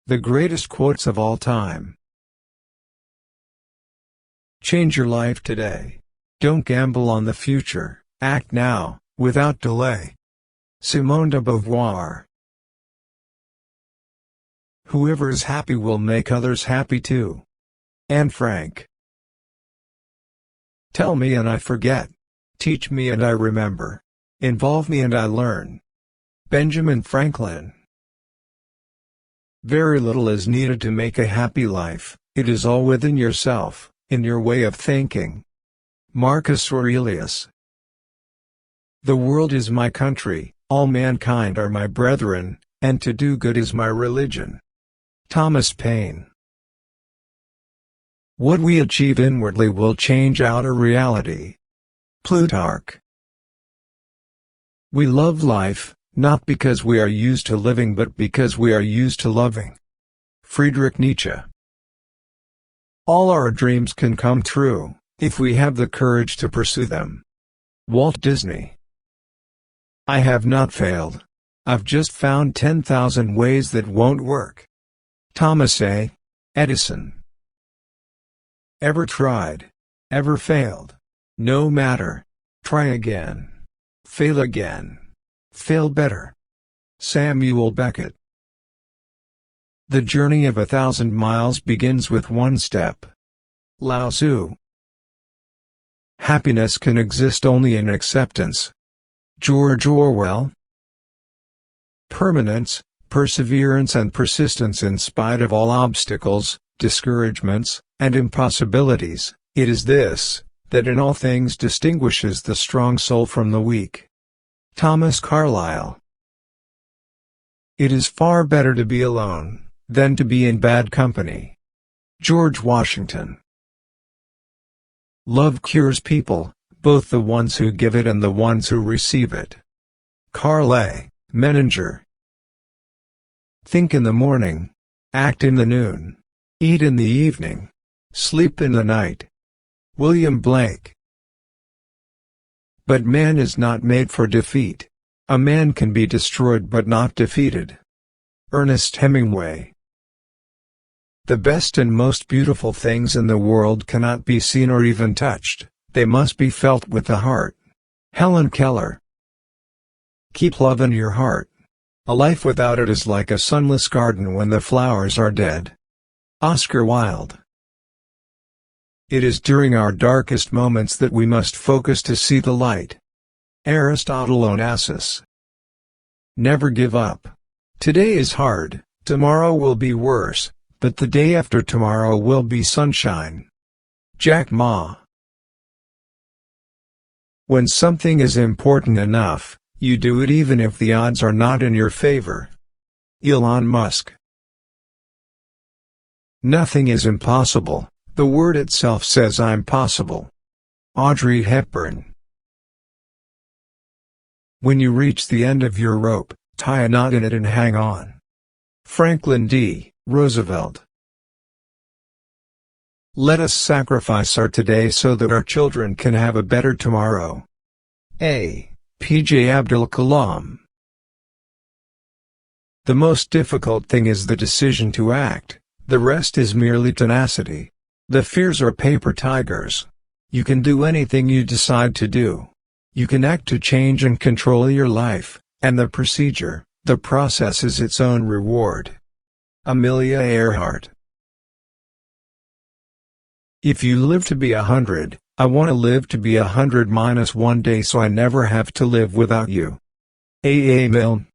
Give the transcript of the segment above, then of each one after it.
The greatest quotes of all time. Change your life today. Don't gamble on the future, act now, without delay. Simone de Beauvoir. Whoever is happy will make others happy too. Anne Frank. Tell me and I forget. Teach me and I remember. Involve me and I learn. Benjamin Franklin. Very little is needed to make a happy life, it is all within yourself, in your way of thinking. Marcus Aurelius. The world is my country, all mankind are my brethren, and to do good is my religion. Thomas Paine. What we achieve inwardly will change outer reality. Plutarch. We love life, not because we are used to living but because we are used to loving. Friedrich Nietzsche. All our dreams can come true, if we have the courage to pursue them. Walt Disney. I have not failed. I've just found 10,000 ways that won't work. Thomas A. Edison. Ever tried? Ever failed? No matter. Try again. Fail again. Fail better. Samuel Beckett. The journey of 1,000 miles begins with one step. Lao Tzu. Happiness can exist only in acceptance. George Orwell. Permanence, perseverance and persistence in spite of all obstacles, discouragements, and impossibilities, it is this, that in all things distinguishes the strong soul from the weak. Thomas Carlyle. It is far better to be alone, than to be in bad company. George Washington. Love cures people, both the ones who give it and the ones who receive it. Carl A. Menninger. Think in the morning, act in the noon, eat in the evening, sleep in the night. William Blake. But man is not made for defeat. A man can be destroyed but not defeated. Ernest Hemingway. The best and most beautiful things in the world cannot be seen or even touched, they must be felt with the heart. Helen Keller. Keep love in your heart. A life without it is like a sunless garden when the flowers are dead. Oscar Wilde. It is during our darkest moments that we must focus to see the light. Aristotle Onassis. Never give up. Today is hard, tomorrow will be worse, but the day after tomorrow will be sunshine. Jack Ma. When something is important enough, you do it even if the odds are not in your favor. Elon Musk. Nothing is impossible. The word itself says I'm possible. Audrey Hepburn. When you reach the end of your rope, tie a knot in it and hang on. Franklin D. Roosevelt. Let us sacrifice our today so that our children can have a better tomorrow. A. P.J. Abdul Kalam. The most difficult thing is the decision to act, the rest is merely tenacity. The fears are paper tigers. You can do anything you decide to do. You can act to change and control your life, and the procedure, the process is its own reward. Amelia Earhart. If you live to be 100, I want to live to be 100 minus 1 day so I never have to live without you. A. A. Milne.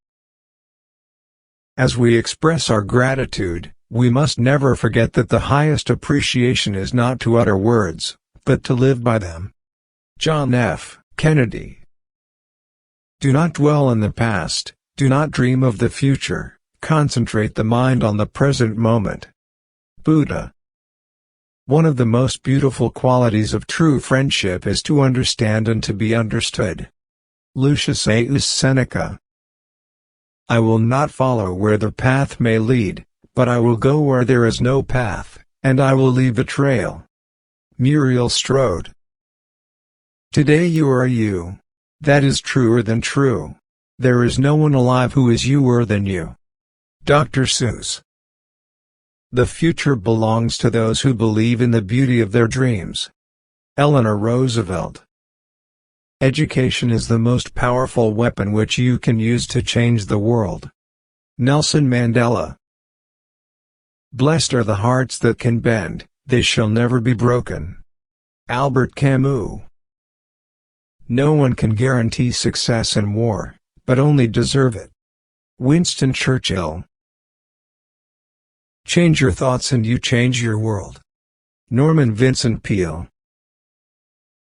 As we express our gratitude, we must never forget that the highest appreciation is not to utter words, but to live by them. John F. Kennedy. Do not dwell on the past, do not dream of the future, concentrate the mind on the present moment. Buddha. One of the most beautiful qualities of true friendship is to understand and to be understood. Lucius A. Seneca. I will not follow where the path may lead, but I will go where there is no path, and I will leave a trail. Muriel Strode. Today you are you. That is truer than true. There is no one alive who is youer than you. Dr. Seuss. The future belongs to those who believe in the beauty of their dreams. Eleanor Roosevelt. Education is the most powerful weapon which you can use to change the world. Nelson Mandela. Blessed are the hearts that can bend, they shall never be broken. Albert Camus. No one can guarantee success in war, but only deserve it. Winston Churchill. Change your thoughts and you change your world. Norman Vincent Peale.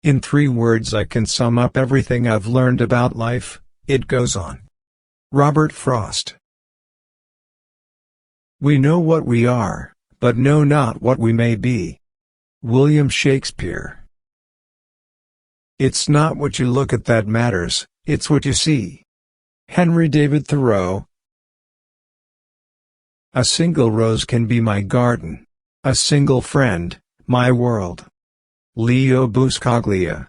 In 3 words I can sum up everything I've learned about life: it goes on. Robert Frost. We know what we are, but know not what we may be. William Shakespeare. It's not what you look at that matters, it's what you see. Henry David Thoreau. A single rose can be my garden. A single friend, my world. Leo Buscaglia.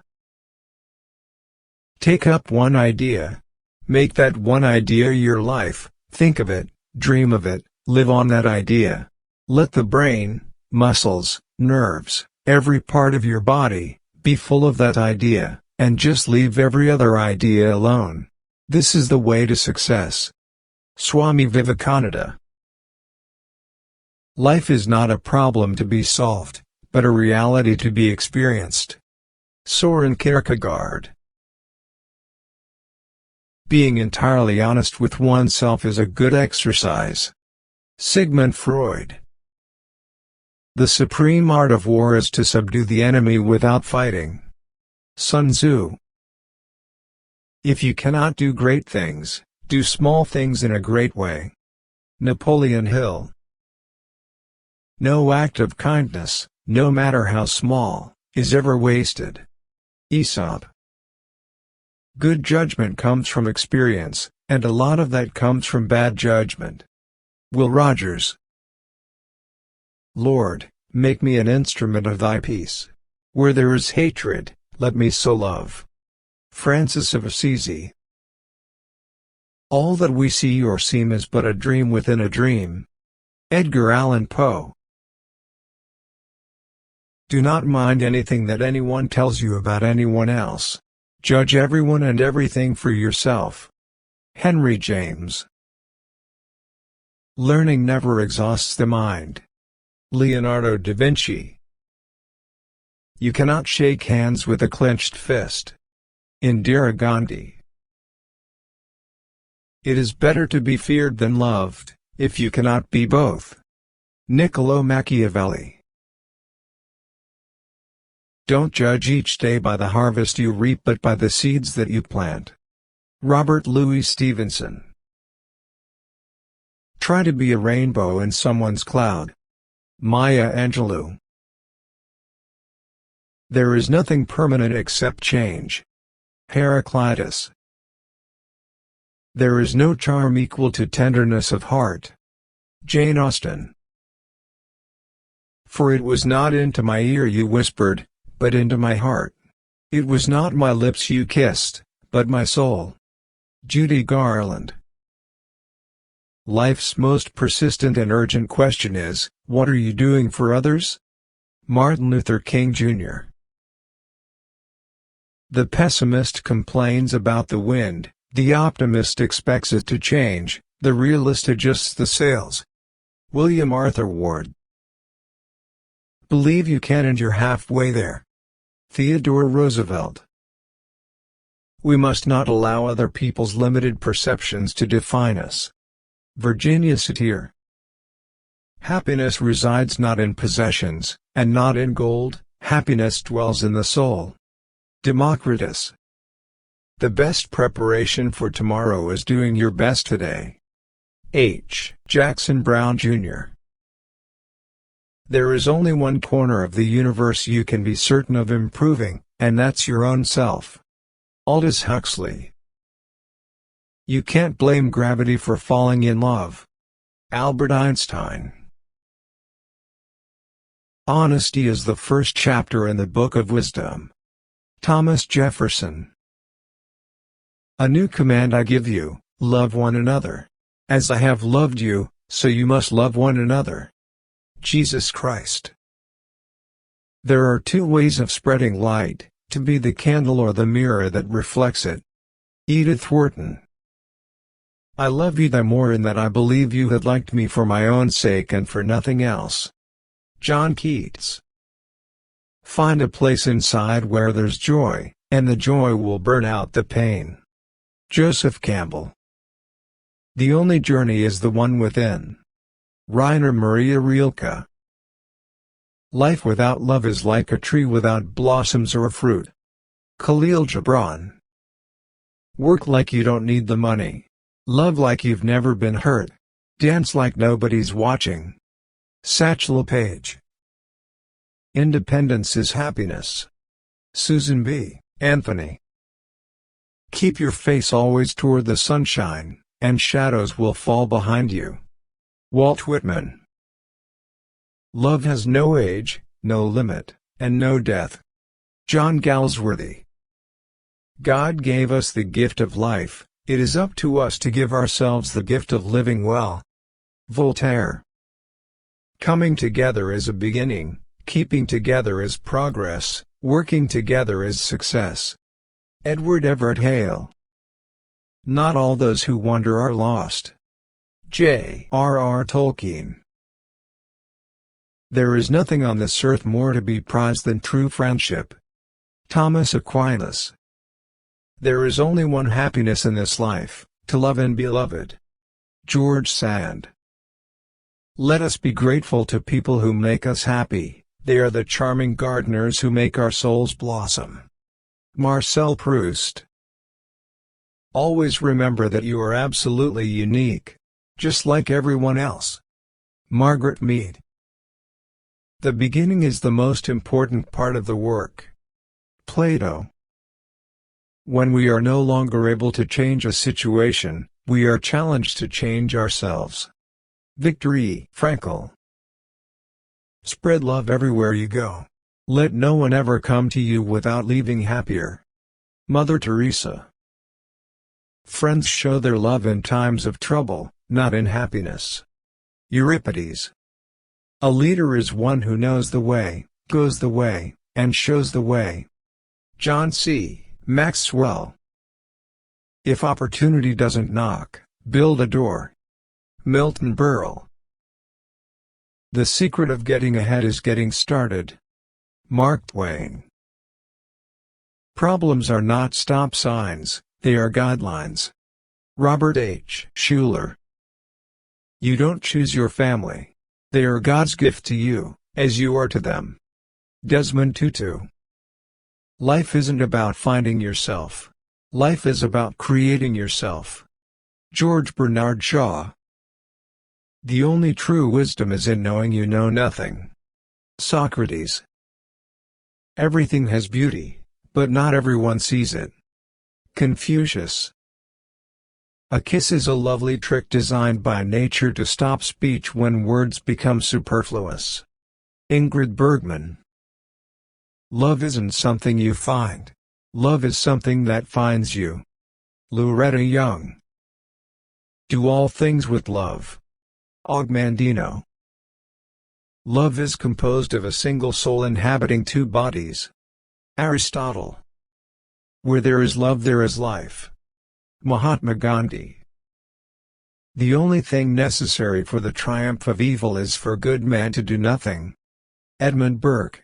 Take up one idea. Make that one idea your life, think of it, dream of it, live on that idea. Let the brain, muscles, nerves, every part of your body, be full of that idea, and just leave every other idea alone. This is the way to success. Swami Vivekananda. Life is not a problem to be solved, but a reality to be experienced. Soren Kierkegaard. Being entirely honest with oneself is a good exercise. Sigmund Freud. The supreme art of war is to subdue the enemy without fighting. Sun Tzu. If you cannot do great things, do small things in a great way. Napoleon Hill. No act of kindness, no matter how small, is ever wasted. Aesop. Good judgment comes from experience, and a lot of that comes from bad judgment. Will Rogers. Lord, make me an instrument of thy peace. Where there is hatred, let me sow love. Francis of Assisi. All that we see or seem is but a dream within a dream. Edgar Allan Poe. Do not mind anything that anyone tells you about anyone else. Judge everyone and everything for yourself. Henry James. Learning never exhausts the mind. Leonardo da Vinci. You cannot shake hands with a clenched fist. Indira Gandhi. It is better to be feared than loved, if you cannot be both. Niccolo Machiavelli. Don't judge each day by the harvest you reap but by the seeds that you plant. Robert Louis Stevenson. Try to be a rainbow in someone's cloud. Maya Angelou. There is nothing permanent except change. Heraclitus. There is no charm equal to tenderness of heart. Jane Austen. For it was not into my ear you whispered, but into my heart. It was not my lips you kissed, but my soul. Judy Garland. Life's most persistent and urgent question is, what are you doing for others? Martin Luther King Jr. The pessimist complains about the wind, the optimist expects it to change, the realist adjusts the sails. William Arthur Ward. Believe you can and you're halfway there. Theodore Roosevelt. We must not allow other people's limited perceptions to define us. Virginia Satir. Happiness resides not in possessions, and not in gold, happiness dwells in the soul. Democritus. The best preparation for tomorrow is doing your best today. H. Jackson Brown, Jr. There is only one corner of the universe you can be certain of improving, and that's your own self. Aldous Huxley. You can't blame gravity for falling in love. Albert Einstein. Honesty is the first chapter in the Book of Wisdom. Thomas Jefferson. A new command I give you, love one another. As I have loved you, so you must love one another. Jesus Christ. There are two ways of spreading light, to be the candle or the mirror that reflects it. Edith Wharton. I love you the more in that I believe you had liked me for my own sake and for nothing else. John Keats. Find a place inside where there's joy, and the joy will burn out the pain. Joseph Campbell. The only journey is the one within. Rainer Maria Rilke. Life without love is like a tree without blossoms or fruit. Khalil Gibran. Work like you don't need the money. Love like you've never been hurt. Dance like nobody's watching. Satchel Paige. Independence is happiness. Susan B. Anthony. Keep your face always toward the sunshine, and shadows will fall behind you. Walt Whitman. Love has no age, no limit, and no death. John Galsworthy. God gave us the gift of life, it is up to us to give ourselves the gift of living well. Voltaire. Coming together is a beginning, keeping together is progress, working together is success. Edward Everett Hale. Not all those who wander are lost. J.R.R. Tolkien. There is nothing on this earth more to be prized than true friendship. Thomas Aquinas. There is only one happiness in this life, to love and be loved. George Sand. Let us be grateful to people who make us happy, they are the charming gardeners who make our souls blossom. Marcel Proust. Always remember that you are absolutely unique, just like everyone else. Margaret Mead. The beginning is the most important part of the work. Plato. When we are no longer able to change a situation, we are challenged to change ourselves. Viktor E. Frankl. Spread love everywhere you go. Let no one ever come to you without leaving happier. Mother Teresa. Friends show their love in times of trouble, not in happiness. Euripides. A leader is one who knows the way, goes the way, and shows the way. John C. Maxwell. If opportunity doesn't knock, build a door. Milton Berle. The secret of getting ahead is getting started. Mark Twain. Problems are not stop signs, they are guidelines. Robert H. Schuller. You don't choose your family. They are God's gift to you, as you are to them. Desmond Tutu. Life isn't about finding yourself. Life is about creating yourself. George Bernard Shaw. The only true wisdom is in knowing you know nothing. Socrates. Everything has beauty, but not everyone sees it. Confucius. A kiss is a lovely trick designed by nature to stop speech when words become superfluous. Ingrid Bergman. Love isn't something you find. Love is something that finds you. Loretta Young. Do all things with love. Og Mandino. Love is composed of a single soul inhabiting two bodies. Aristotle. Where there is love there is life. Mahatma Gandhi. The only thing necessary for the triumph of evil is for good men to do nothing. Edmund Burke.